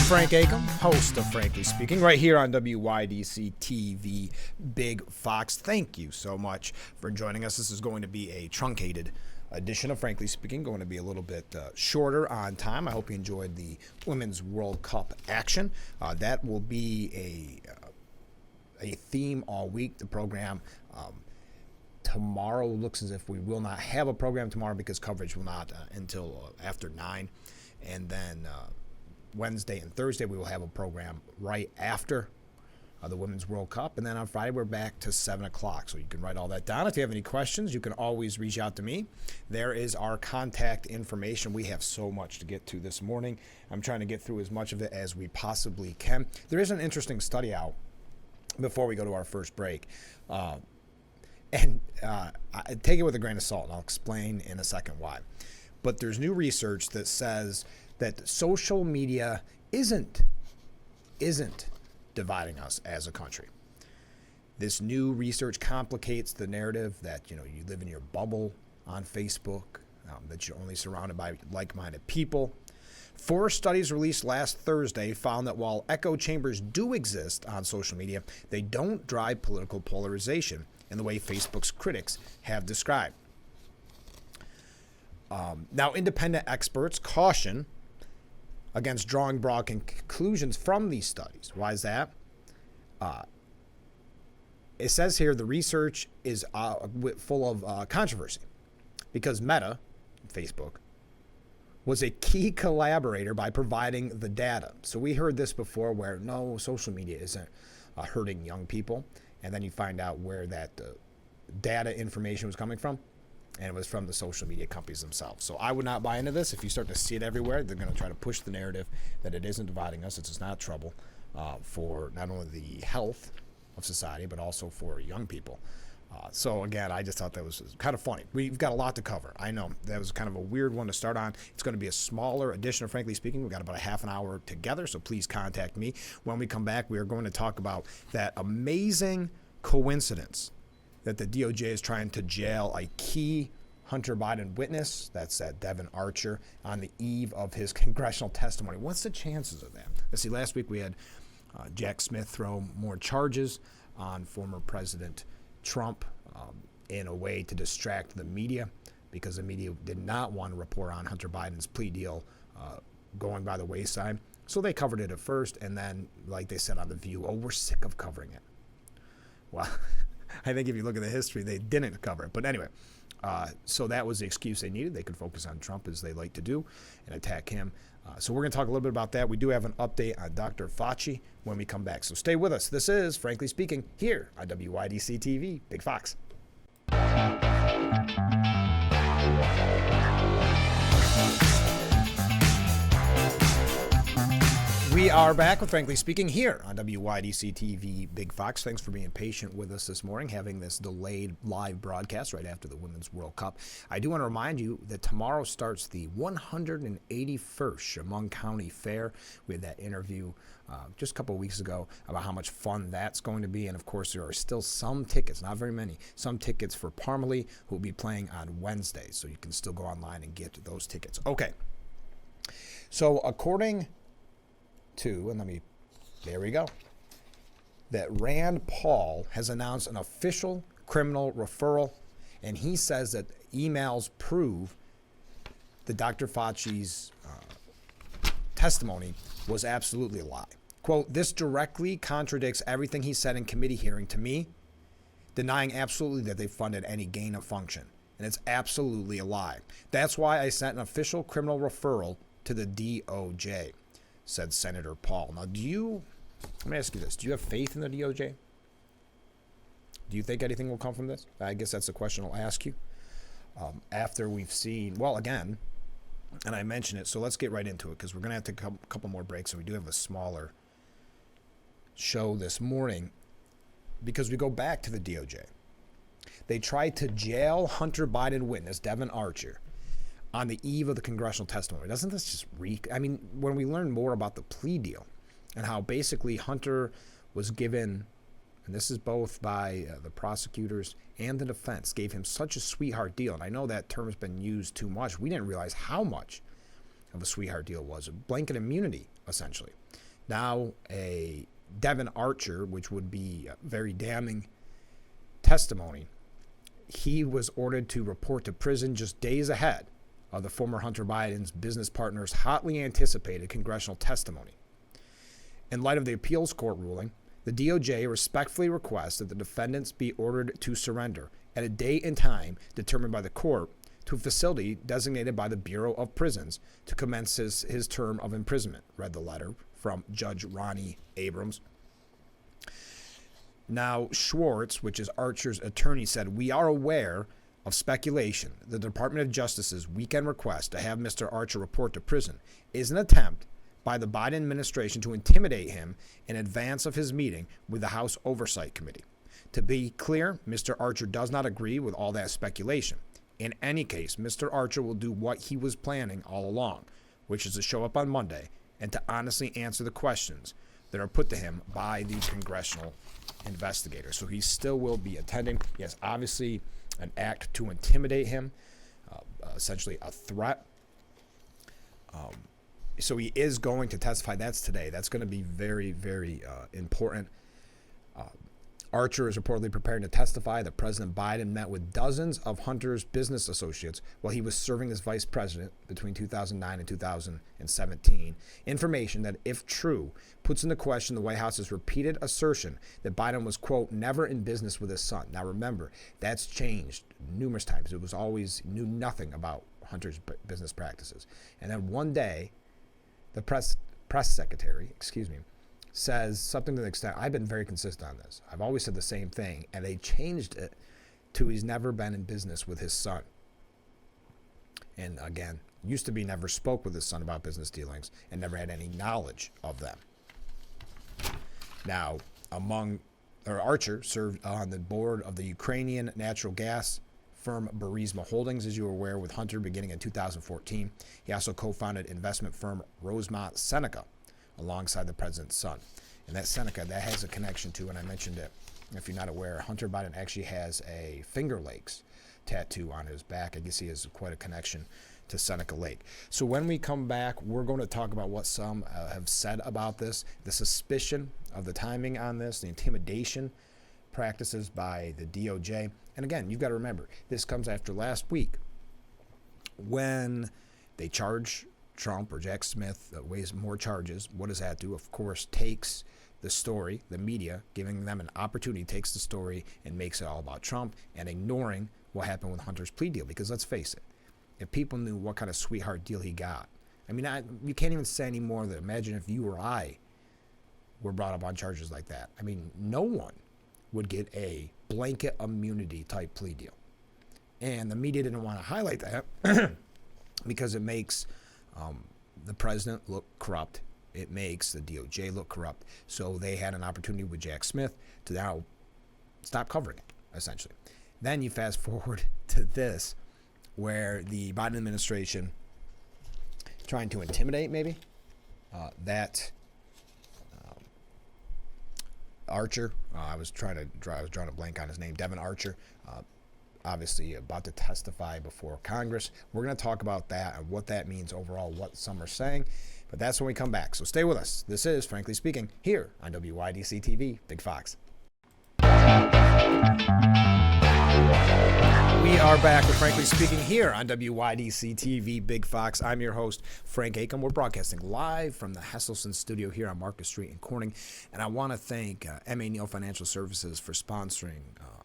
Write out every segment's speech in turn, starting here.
Frank Acom, host of Frankly Speaking, right here on WYDC TV Big Fox. Thank you so much for joining us. This is going to be a truncated edition of Frankly Speaking, going to be a little bit shorter on time. I hope you enjoyed the Women's World Cup action. That will be a theme all week. The program tomorrow looks as if we will not have a program tomorrow because coverage will not until after 9. And then Wednesday and Thursday we will have a program right after the Women's World Cup. And then on Friday we're back to 7 o'clock. So you can write all that down. If you have any questions, you can always reach out to me. There is our contact information. We have so much to get to this morning. I'm trying to get through as much of it as we possibly can. There is an interesting study out before we go to our first break. And take it with a grain of salt, and I'll explain in a second why. But there's new research that says that social media isn't dividing us as a country. This new research complicates the narrative that, you live in your bubble on Facebook, that you're only surrounded by like-minded people. 4 studies released last Thursday found that while echo chambers do exist on social media, they don't drive political polarization in the way Facebook's critics have described. Now, independent experts caution against drawing broad conclusions from these studies. Why is that? It says here the research is full of controversy because Meta, Facebook, was a key collaborator by providing the data. So we heard this before where no, social media isn't hurting young people. And then you find out where that data information was coming from. And it was from the social media companies themselves. So I would not buy into this. If you start to see it everywhere, they're going to try to push the narrative that it isn't dividing us. It's not trouble for not only the health of society, but also for young people. So again, I just thought that was kind of funny. We've got a lot to cover. I know that was kind of a weird one to start on. It's going to be a smaller edition of Frankly Speaking. We've got about a half an hour together, so please contact me. When we come back, we are going to talk about that amazing coincidence that the DOJ is trying to jail a key Hunter Biden witness, that's Devin Archer, on the eve of his congressional testimony. What's the chances of that? Let's see, last week we had Jack Smith throw more charges on former President Trump in a way to distract the media because the media did not want to report on Hunter Biden's plea deal going by the wayside. So they covered it at first, and then, like they said on The View, we're sick of covering it. Well, I think if you look at the history, they didn't cover it. But anyway, so that was the excuse they needed. They could focus on Trump as they like to do and attack him. So we're going to talk a little bit about that. We do have an update on Dr. Fauci when we come back. So stay with us. This is Frankly Speaking here on WYDC TV, Big Fox. We are back with Frankly Speaking here on WYDC TV Big Fox. Thanks for being patient with us this morning, having this delayed live broadcast right after the Women's World Cup. I do want to remind you that tomorrow starts the 181st Chemung County Fair. We had that interview just a couple of weeks ago about how much fun that's going to be. And, of course, there are still some tickets, not very many, some tickets for Parmalee, who will be playing on Wednesday. So you can still go online and get those tickets. Okay. So according to, and there we go, that Rand Paul has announced an official criminal referral, and he says that emails prove that Dr. Fauci's testimony was absolutely a lie. Quote, this directly contradicts everything he said in committee hearing to me, denying absolutely that they funded any gain of function. And it's absolutely a lie. That's why I sent an official criminal referral to the DOJ, said Senator Paul. Now, let me ask you this. Do you have faith in the DOJ? Do you think anything will come from this? I guess that's a question I'll ask you. After we've seen, well, again, and I mentioned it, so let's get right into it because we're going to have to take a couple more breaks, and we do have a smaller show this morning because we go back to the DOJ. They tried to jail Hunter Biden witness Devin Archer on the eve of the congressional testimony. Doesn't this just reek? I mean, when we learn more about the plea deal and how basically Hunter was given, and this is both by the prosecutors and the defense, gave him such a sweetheart deal. And I know that term has been used too much. We didn't realize how much of a sweetheart deal was. A blanket immunity essentially. Now, a Devon Archer, which would be a very damning testimony, he was ordered to report to prison just days ahead of the former Hunter Biden's business partner's hotly anticipated congressional testimony. In light of the appeals court ruling, the DOJ respectfully requests that the defendants be ordered to surrender at a date and time determined by the court to a facility designated by the Bureau of Prisons to commence his term of imprisonment, read the letter from Judge Ronnie Abrams. Now, Schwartz, which is Archer's attorney, said, "We are aware of speculation. The Department of Justice's weekend request to have Mr. Archer report to prison is an attempt by the Biden administration to intimidate him in advance of his meeting with the House Oversight Committee. To be clear, Mr. Archer does not agree with all that speculation. In any case, Mr. Archer will do what he was planning all along, which is to show up on Monday and to honestly answer the questions that are put to him by the congressional investigators." So he still will be attending. Yes, obviously an act to intimidate him, essentially a threat. So he is going to testify. That's today. That's going to be very, very important. Archer is reportedly preparing to testify that President Biden met with dozens of Hunter's business associates while he was serving as vice president between 2009 and 2017. Information that, if true, puts into question the White House's repeated assertion that Biden was, quote, never in business with his son. Now remember, that's changed numerous times. It was always knew nothing about Hunter's business practices. And then one day, the press secretary, says something to the extent, I've been very consistent on this. I've always said the same thing. And they changed it to he's never been in business with his son. And again, used to be never spoke with his son about business dealings and never had any knowledge of them. Now, Archer served on the board of the Ukrainian natural gas firm Burisma Holdings, as you are aware, with Hunter beginning in 2014. He also co-founded investment firm Rosemont Seneca alongside the president's son. And that Seneca, that has a connection to, and I mentioned it, if you're not aware, Hunter Biden actually has a Finger Lakes tattoo on his back. I guess he has quite a connection to Seneca Lake. So when we come back, we're going to talk about what some have said about this, the suspicion of the timing on this, the intimidation practices by the DOJ. And again, you've got to remember, this comes after last week when they charge Trump or Jack Smith weighs more charges. What does that do? Of course, takes the story, the media, giving them an opportunity, takes the story and makes it all about Trump and ignoring what happened with Hunter's plea deal. Because let's face it, if people knew what kind of sweetheart deal he got, I mean, you can't even say anymore that imagine if you or I were brought up on charges like that. I mean, no one would get a blanket immunity type plea deal. And the media didn't want to highlight that because it makes the president look corrupt. It makes the DOJ look corrupt. So they had an opportunity with Jack Smith to now stop covering it, essentially. Then you fast forward to this, where the Biden administration trying to intimidate maybe Archer. I was drawing a blank on his name. Devon Archer. Obviously about to testify before Congress. We're going to talk about that and what that means overall, what some are saying. But that's when we come back. So stay with us. This is Frankly Speaking here on WYDC TV, Big Fox. We are back with Frankly Speaking here on WYDC TV, Big Fox. I'm your host, Frank Acom. We're broadcasting live from the Hesselson studio here on Marcus Street in Corning. And I want to thank M.A. Neal Financial Services for sponsoring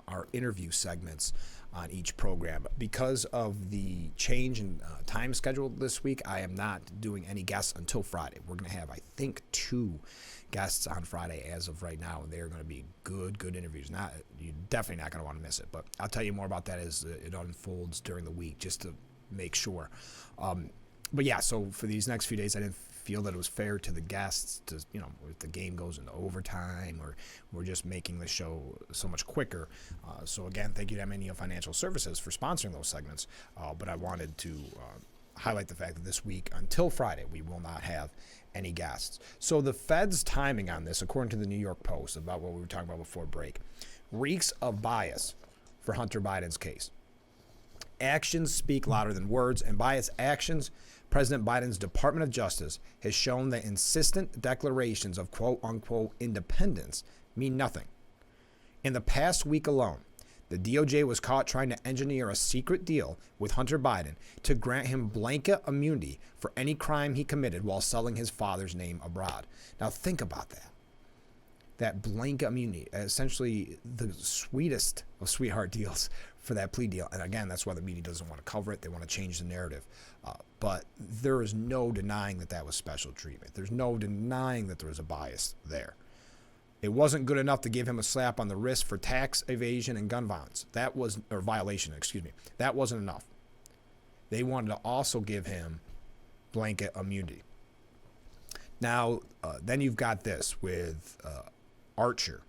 our interview segments on each program. Because of the change in time schedule this week, I am not doing any guests until Friday. We're going to have, I think, 2 guests on Friday as of right now, and they are going to be good interviews. You're definitely not going to want to miss it, but I'll tell you more about that as it unfolds during the week, just to make sure. But yeah, so for these next few days, I didn't feel that it was fair to the guests to, if the game goes into overtime or we're just making the show so much quicker. So again, thank you to M.A. Neal Financial Services for sponsoring those segments. But I wanted to highlight the fact that this week, until Friday, we will not have any guests. So the Fed's timing on this, according to the New York Post, about what we were talking about before break, reeks of bias for Hunter Biden's case. Actions speak louder than words, and by its actions, President Biden's Department of Justice has shown that insistent declarations of quote-unquote independence mean nothing. In the past week alone, the DOJ was caught trying to engineer a secret deal with Hunter Biden to grant him blanket immunity for any crime he committed while selling his father's name abroad. Now think about that. That blanket immunity, essentially the sweetest of sweetheart deals for that plea deal. And again, that's why the media doesn't want to cover it. They want to change the narrative. But there is no denying that that was special treatment. There's no denying that there was a bias there. It wasn't good enough to give him a slap on the wrist for tax evasion and gun violence. That was, or violation, excuse me. That wasn't enough. They wanted to also give him blanket immunity. Now, then you've got this with Archer.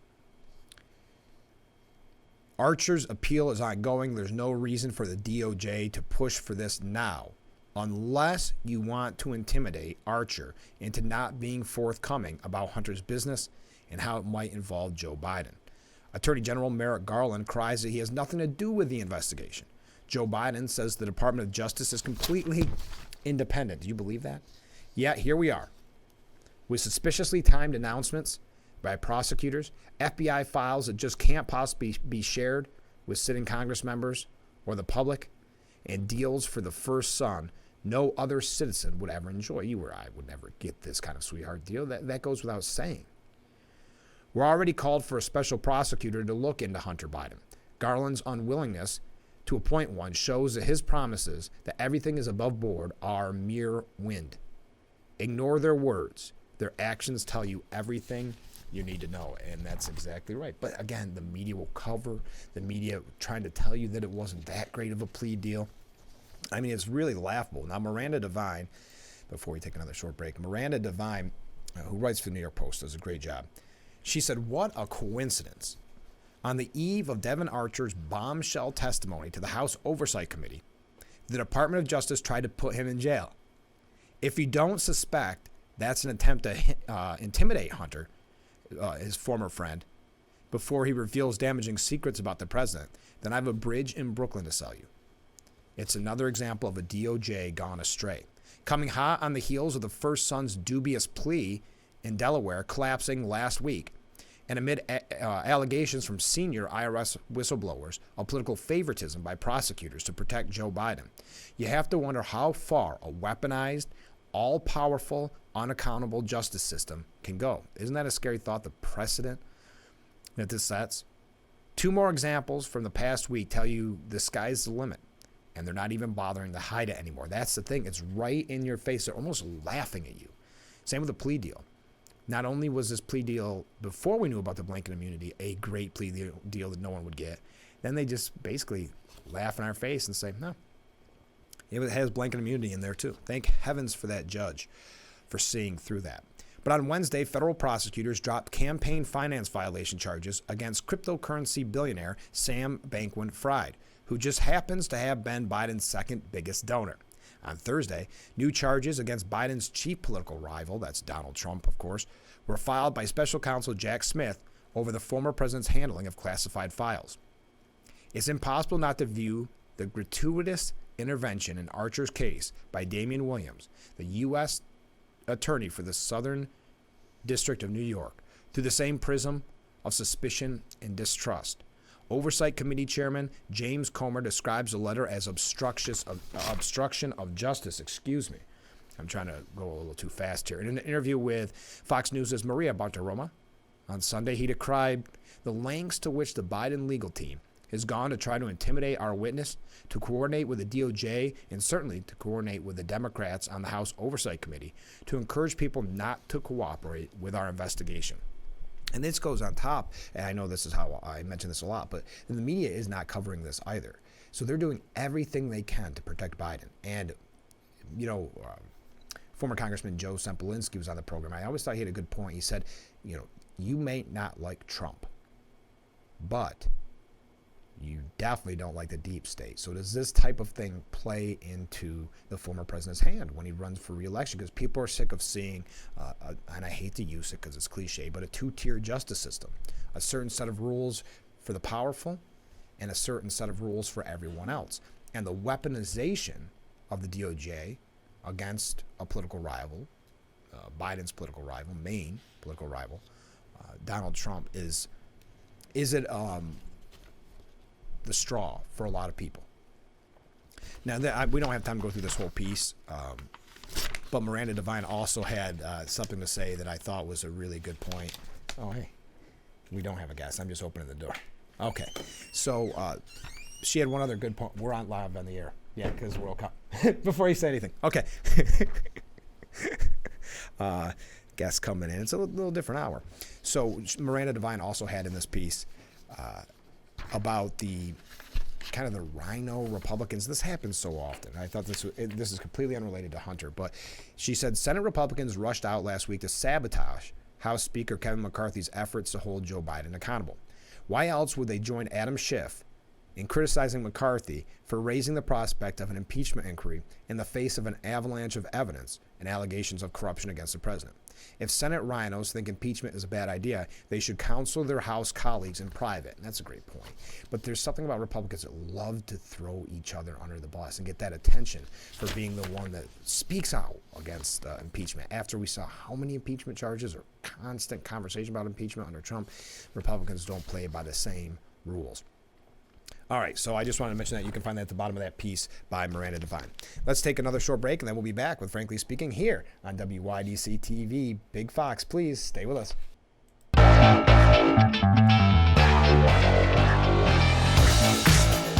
Archer's appeal is ongoing. There's no reason for the DOJ to push for this now, unless you want to intimidate Archer into not being forthcoming about Hunter's business and how it might involve Joe Biden. Attorney General Merrick Garland cries that he has nothing to do with the investigation. Joe Biden says the Department of Justice is completely independent. Do you believe that? Yet here we are, with suspiciously timed announcements by prosecutors, FBI files that just can't possibly be shared with sitting Congress members or the public, and deals for the first son no other citizen would ever enjoy. You or I would never get this kind of sweetheart deal. That goes without saying. We're already called for a special prosecutor to look into Hunter Biden. Garland's unwillingness to appoint one shows that his promises that everything is above board are mere wind. Ignore their words. Their actions tell you everything you need to know, and that's exactly right. But again, the media will cover, the media trying to tell you that it wasn't that great of a plea deal. I mean, it's really laughable. Now, Miranda Devine, before we take another short break, Miranda Devine, who writes for the New York Post, does a great job. She said, what a coincidence. On the eve of Devin Archer's bombshell testimony to the House Oversight Committee, the Department of Justice tried to put him in jail. If you don't suspect that's an attempt to intimidate Hunter, his former friend, before he reveals damaging secrets about the president, then I have a bridge in Brooklyn to sell you. It's another example of a DOJ gone astray. Coming hot on the heels of the first son's dubious plea in Delaware collapsing last week, and amid allegations from senior IRS whistleblowers of political favoritism by prosecutors to protect Joe Biden, you have to wonder how far a weaponized, all-powerful, unaccountable justice system can go. Isn't that a scary thought, the precedent that this sets? Two more examples from the past week tell you the sky's the limit, and they're not even bothering to hide it anymore. That's the thing. It's right in your face. They're almost laughing at you. Same with the plea deal. Not only was this plea deal, before we knew about the blanket immunity, a great plea deal that no one would get, then they just basically laugh in our face and say, no, it has blanket immunity in there too. Thank heavens for that judge for seeing through that. But on Wednesday, federal prosecutors dropped campaign finance violation charges against cryptocurrency billionaire Sam Bankman-Fried, who just happens to have been Biden's second biggest donor. On Thursday, new charges against Biden's chief political rival, that's Donald Trump, of course, were filed by special counsel Jack Smith over the former president's handling of classified files. It's impossible not to view the gratuitous intervention in Archer's case by Damian Williams, the U.S. attorney for the Southern District of New York, through the same prism of suspicion and distrust. Oversight Committee Chairman James Comer describes the letter as obstruction of justice. Excuse me. I'm trying to go a little too fast here. In an interview with Fox News' Maria Bartiromo on Sunday, he decried the lengths to which the Biden legal team has gone to try to intimidate our witness, to coordinate with the DOJ, and certainly to coordinate with the Democrats on the House Oversight Committee to encourage people not to cooperate with our investigation. And this goes on top, and I know this is how I mention this a lot, but the media is not covering this either. So they're doing everything they can to protect Biden. And, former Congressman Joe Sempolinski was on the program. I always thought he had a good point. He said, you may not like Trump, but you definitely don't like the deep state. So does this type of thing play into the former president's hand when he runs for re-election? Because people are sick of seeing, and I hate to use it because it's cliche, but a two-tier justice system. A certain set of rules for the powerful and a certain set of rules for everyone else. and the weaponization of the DOJ against a political rival, Biden's political rival, main political rival, Donald Trump, is it the straw for a lot of people? Now, we don't have time to go through this whole piece, but Miranda Devine also had something to say that I thought was a really good point. Oh, hey, we don't have a guest. I'm just opening the door. Okay, so she had one other good point. We're on live on the air. Yeah, because World Cup. Before you say anything. Okay. Guests coming in. It's a little different hour. So Miranda Devine also had in this piece about the kind of the rhino Republicans. This happens so often. I thought this is completely unrelated to Hunter, but she said Senate Republicans rushed out last week to sabotage House Speaker Kevin McCarthy's efforts to hold Joe Biden accountable. Why else would they join Adam Schiff in criticizing McCarthy for raising the prospect of an impeachment inquiry in the face of an avalanche of evidence and allegations of corruption against the president? If Senate rhinos think impeachment is a bad idea, they should counsel their House colleagues in private. And that's a great point. But there's something about Republicans that love to throw each other under the bus and get that attention for being the one that speaks out against impeachment. After we saw how many impeachment charges or constant conversation about impeachment under Trump, Republicans don't play by the same rules. All right, so I just wanted to mention that. You can find that at the bottom of that piece by Miranda Devine. Let's take another short break, and then we'll be back with Frankly Speaking here on WYDC TV. Big Fox, please stay with us.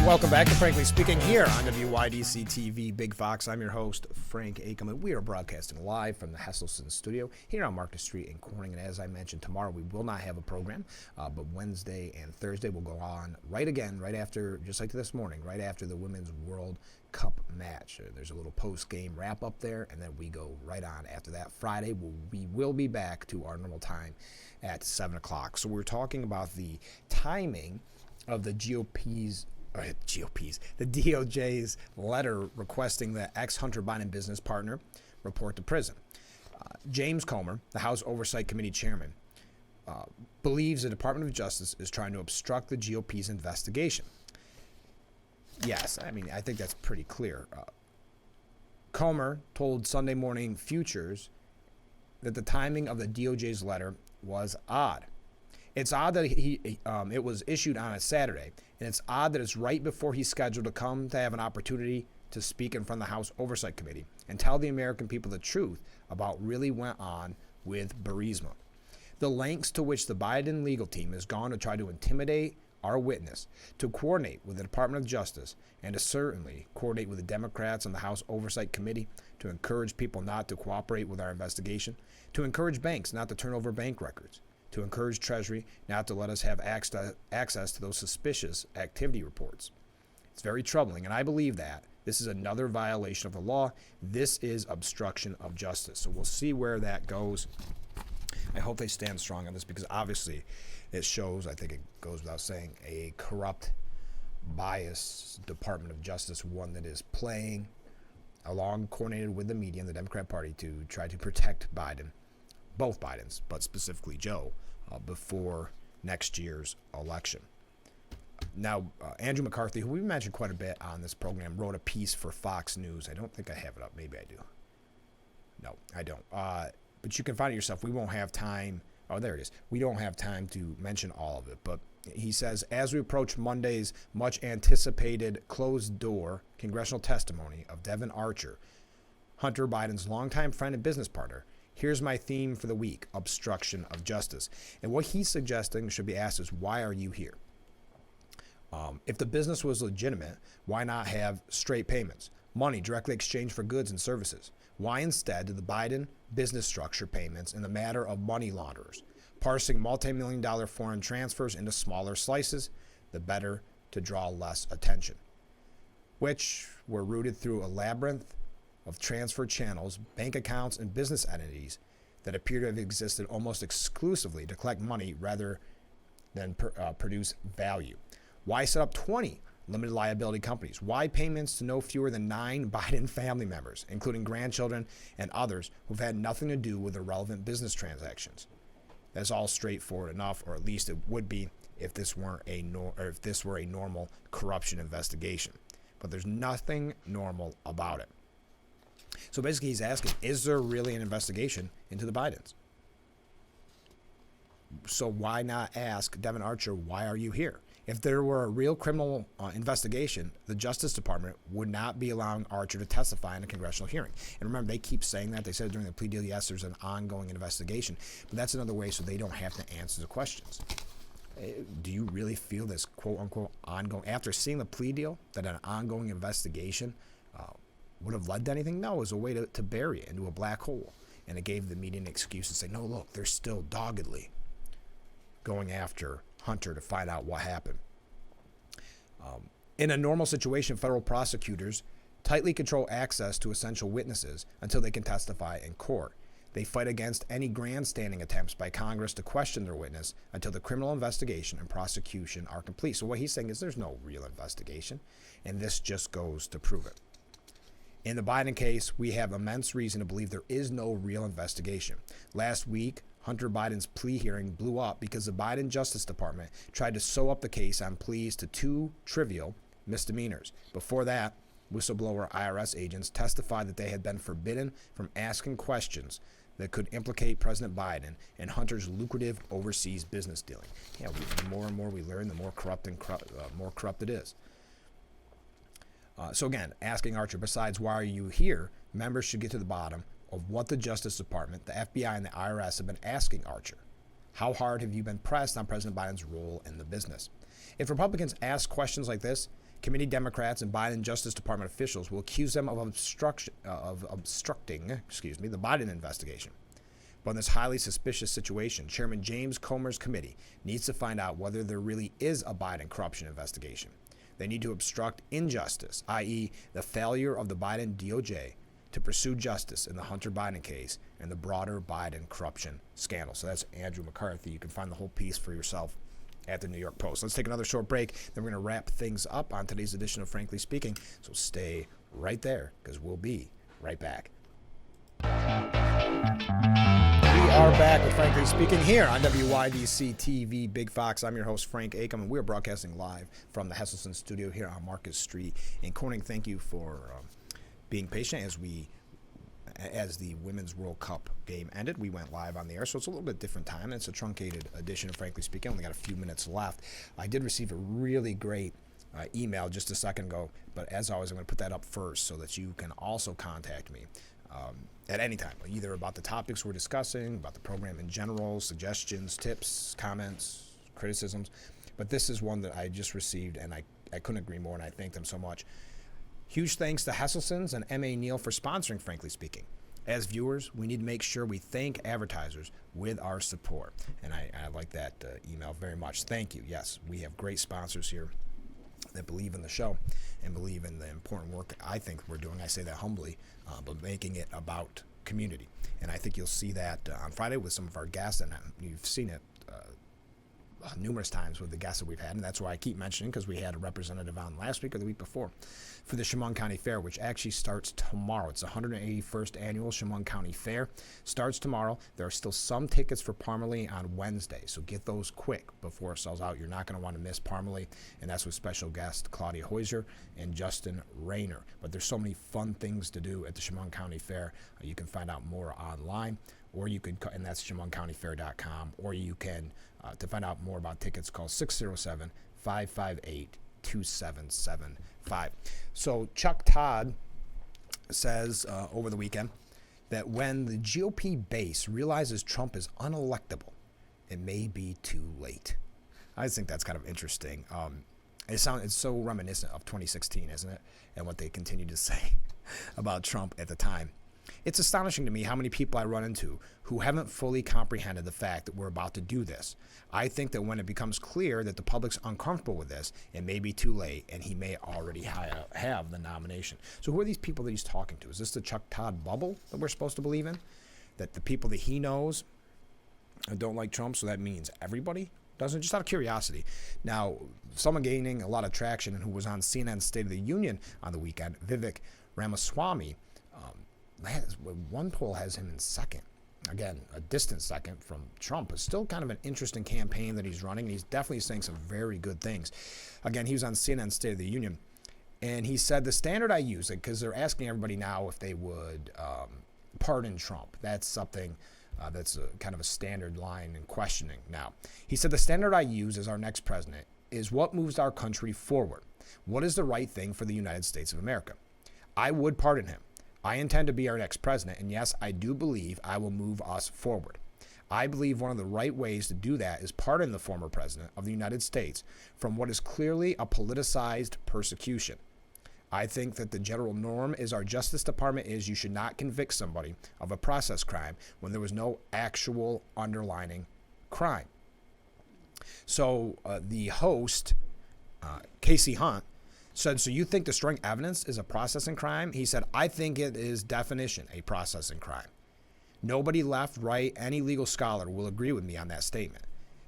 Welcome back to Frankly Speaking here on WYDC TV, Big Fox. I'm your host, Frank Ackerman. We are broadcasting live from the Hesselson studio here on Market Street in Corning. And as I mentioned, tomorrow we will not have a program, but Wednesday and Thursday will go on right after, just like this morning, right after the Women's World Cup match. There's a little post-game wrap-up there, and then we go right on after that. Friday, we will be back to our normal time at 7 o'clock. So we're talking about the timing of the the DOJ's letter requesting the ex-Hunter Biden business partner report to prison. James Comer, the House Oversight Committee chairman, believes the Department of Justice is trying to obstruct the GOP's investigation. Yes, I mean, I think that's pretty clear. Comer told Sunday Morning Futures that the timing of the DOJ's letter was odd. It's odd that it was issued on a Saturday, and it's odd that it's right before he's scheduled to come to have an opportunity to speak in front of the House Oversight Committee and tell the American people the truth about what really went on with Burisma. The lengths to which the Biden legal team has gone to try to intimidate our witness, to coordinate with the Department of Justice, and to certainly coordinate with the Democrats on the House Oversight Committee to encourage people not to cooperate with our investigation, to encourage banks not to turn over bank records, to encourage Treasury not to let us have access to those suspicious activity reports. It's very troubling, and I believe that this is another violation of the law. This is obstruction of justice. So we'll see where that goes. I hope they stand strong on this because obviously it shows, I think it goes without saying, a corrupt, biased Department of Justice, one that is playing along, coordinated with the media and the Democrat Party to try to protect Biden, both Bidens, but specifically Joe, before next year's election. Now, Andrew McCarthy, who we've mentioned quite a bit on this program, wrote a piece for Fox News. I don't think I have it up. Maybe I do. No, I don't. But you can find it yourself. We won't have time. Oh, there it is. We don't have time to mention all of it. But he says, as we approach Monday's much anticipated closed-door congressional testimony of Devin Archer, Hunter Biden's longtime friend and business partner, here's my theme for the week: obstruction of justice. And what he's suggesting should be asked is, why are you here? If the business was legitimate, why not have straight payments, money directly exchanged for goods and services? Why instead do the Biden business structure payments in the matter of money launderers, parsing multi-million-dollar foreign transfers into smaller slices, the better to draw less attention, which were routed through a labyrinth of transfer channels, bank accounts, and business entities that appear to have existed almost exclusively to collect money rather than produce value. Why set up 20 limited liability companies? Why payments to no fewer than 9 Biden family members, including grandchildren and others who've had nothing to do with the relevant business transactions? That's all straightforward enough, or at least it would be if this were a normal corruption investigation. but there's nothing normal about it. So basically he's asking, is there really an investigation into the Bidens? So why not ask Devon Archer, why are you here? If there were a real criminal investigation, the Justice Department would not be allowing Archer to testify in a congressional hearing. And remember, they keep saying that. They said during the plea deal, yes, there's an ongoing investigation. But that's another way so they don't have to answer the questions. Do you really feel this quote-unquote ongoing, after seeing the plea deal, that an ongoing investigation would have led to anything? No, it was a way to bury it into a black hole. And it gave the media an excuse to say, no, look, they're still doggedly going after Hunter to find out what happened. In a normal situation, federal prosecutors tightly control access to essential witnesses until they can testify in court. They fight against any grandstanding attempts by Congress to question their witness until the criminal investigation and prosecution are complete. So what he's saying is there's no real investigation, and this just goes to prove it. In the Biden case, we have immense reason to believe there is no real investigation. Last week, Hunter Biden's plea hearing blew up because the Biden Justice Department tried to sew up the case on pleas to 2 trivial misdemeanors. Before that, whistleblower IRS agents testified that they had been forbidden from asking questions that could implicate President Biden and Hunter's lucrative overseas business dealing. Yeah, the more and more we learn, the more corrupt it is. So again, asking Archer, besides why are you here, members should get to the bottom of what the Justice Department, the FBI, and the IRS have been asking Archer. How hard have you been pressed on President Biden's role in the business? If Republicans ask questions like this, committee Democrats and Biden Justice Department officials will accuse them of obstructing the Biden investigation. But in this highly suspicious situation, Chairman James Comer's committee needs to find out whether there really is a Biden corruption investigation. They need to obstruct injustice, i.e., the failure of the Biden DOJ to pursue justice in the Hunter Biden case and the broader Biden corruption scandal. So that's Andrew McCarthy. You can find the whole piece for yourself at the New York Post. Let's take another short break. Then we're going to wrap things up on today's edition of Frankly Speaking. So stay right there because we'll be right back. We are back with Frankly Speaking here on WYDC TV Big Fox. I'm your host, Frank Acom, and we're broadcasting live from the Hesselson studio here on Marcus Street in Corning. Thank you for being patient as the Women's World Cup game ended. We went live on the air, so it's a little bit different time. It's a truncated edition of Frankly Speaking. Only got a few minutes left. I did receive a really great email just a second ago, but as always, I'm going to put that up first so that you can also contact me at any time, either about the topics we're discussing, about the program in general, suggestions, tips, comments, criticisms. But this is one that I just received, and I couldn't agree more, and I thank them so much. Huge thanks to Hesselson's and M.A. Neal for sponsoring Frankly Speaking. As viewers, we need to make sure we thank advertisers with our support. And I like that email very much. Thank you. Yes, we have great sponsors here that believe in the show and believe in the important work I think we're doing. I say that humbly, but making it about community. And I think you'll see that on Friday with some of our guests, and you've seen it numerous times with the guests that we've had, and that's why I keep mentioning, because we had a representative on last week or the week before for the Chemung County Fair, which actually starts tomorrow. It's the 181st annual Chemung County Fair. Starts tomorrow. There are still some tickets for Parmalee on Wednesday, so get those quick before it sells out. You're not going to want to miss Parmalee, and that's with special guest Claudia Heuser and Justin Rayner. But there's so many fun things to do at the Chemung County Fair. You can find out more online, or you can, and that's ChemungCountyFair.com, or you can, to find out more about tickets, call 607-558-2775. So Chuck Todd says over the weekend that when the GOP base realizes Trump is unelectable, it may be too late. I just think that's kind of interesting. It's so reminiscent of 2016, isn't it? And what they continue to say about Trump at the time. It's astonishing to me how many people I run into who haven't fully comprehended the fact that we're about to do this. I think that when it becomes clear that the public's uncomfortable with this, it may be too late, and he may already have the nomination. So who are these people that he's talking to? Is this the Chuck Todd bubble that we're supposed to believe in? That the people that he knows don't like Trump, so that means everybody doesn't? Just out of curiosity. Now, someone gaining a lot of traction and who was on CNN's State of the Union on the weekend, Vivek Ramaswamy, one poll has him in second. Again, a distant second from Trump. It's still kind of an interesting campaign that he's running. He's definitely saying some very good things. Again, he was on CNN's State of the Union, And he said the standard I use, because they're asking everybody now if they would pardon Trump. That's something that's kind of a standard line in questioning now. He said the standard I use as our next president is what moves our country forward. What is the right thing for the United States of America? I would pardon him. I intend to be our next president, and yes, I do believe I will move us forward. I believe one of the right ways to do that is pardon the former president of the United States from what is clearly a politicized persecution. I think that the general norm is our Justice Department is you should not convict somebody of a process crime when there was no actual underlying crime. So the host, Casey Hunt, said, so you think destroying evidence is a processing crime? He said, I think it is definition a processing crime. Nobody left, right, any legal scholar will agree with me on that statement.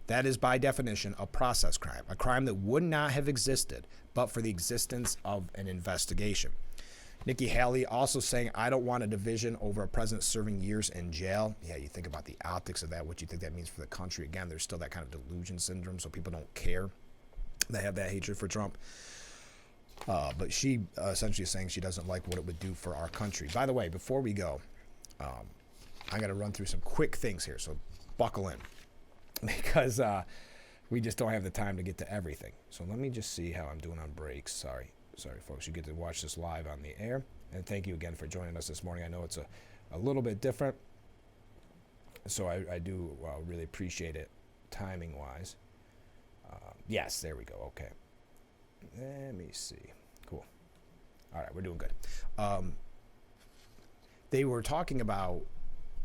That is by definition a process crime, a crime that would not have existed but for the existence of an investigation. Nikki Haley also saying, I don't want a division over a president serving years in jail. Yeah, you think about the optics of that, what you think that means for the country. Again, there's still that kind of delusion syndrome, so people don't care. They have that hatred for Trump. But she essentially is saying she doesn't like what it would do for our country. By the way, before we go, I'm going to run through some quick things here, so buckle in. Because we just don't have the time to get to everything. So let me just see how I'm doing on breaks. Sorry, folks. You get to watch this live on the air. And thank you again for joining us this morning. I know it's a little bit different, so I do really appreciate it timing-wise. Yes, there we go. Okay. Let me see. Cool. All right, we're doing good. They were talking about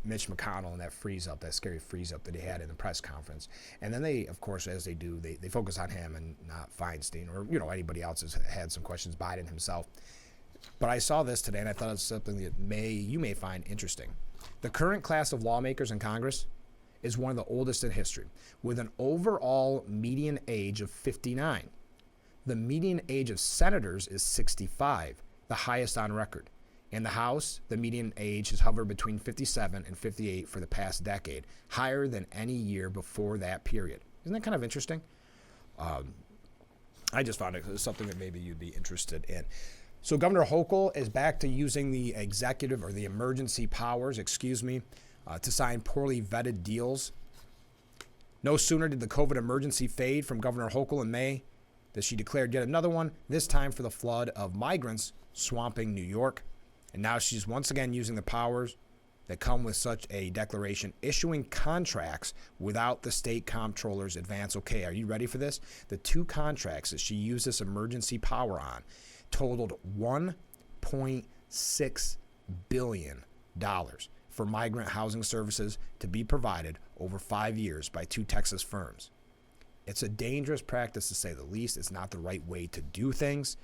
Mitch McConnell and that freeze-up, that scary freeze-up that he had in the press conference. And then they, of course, as they do, they focus on him and not Feinstein or, anybody else has had some questions, Biden himself. But I saw this today, and I thought it was something that you may find interesting. The current class of lawmakers in Congress is one of the oldest in history, with an overall median age of 59. The median age of senators is 65, the highest on record. In the House, the median age has hovered between 57 and 58 for the past decade, higher than any year before that period. Isn't that kind of interesting? I just found it something that maybe you'd be interested in. So Governor Hochul is back to using the executive or the emergency powers, to sign poorly vetted deals. No sooner did the COVID emergency fade from Governor Hochul in May than she declared yet another one, this time for the flood of migrants swamping New York. And now she's once again using the powers that come with such a declaration, issuing contracts without the state comptroller's advance. Okay, are you ready for this? The two contracts that she used this emergency power on totaled $1.6 billion for migrant housing services to be provided over 5 years by two Texas firms. It's a dangerous practice, to say the least. It's not the right way to do things.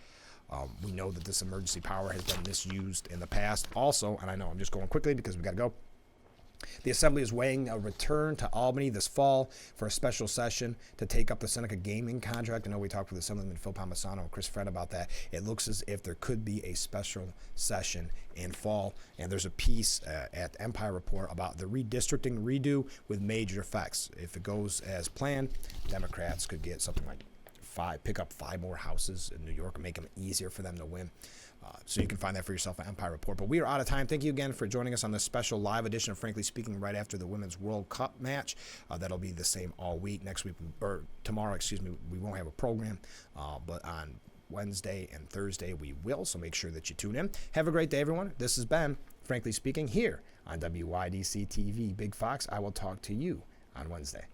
We know that this emergency power has been misused in the past. Also, and I know I'm just going quickly because we got to go, the Assembly is weighing a return to Albany this fall for a special session to take up the Seneca gaming contract. I know we talked with Assemblyman Phil Palmisano and Chris Fred about that. It looks as if there could be a special session in fall. And there's a piece at Empire Report about the redistricting redo with major effects. If it goes as planned, Democrats could get something like pick up 5 more houses in New York and make them easier for them to win. So you can find that for yourself at Empire Report. But we are out of time. Thank you again for joining us on this special live edition of Frankly Speaking right after the Women's World Cup match. That'll be the same all week. Next week, or tomorrow, we won't have a program. But on Wednesday and Thursday, we will. So make sure that you tune in. Have a great day, everyone. This has been Frankly Speaking here on WYDC TV Big Fox. I will talk to you on Wednesday.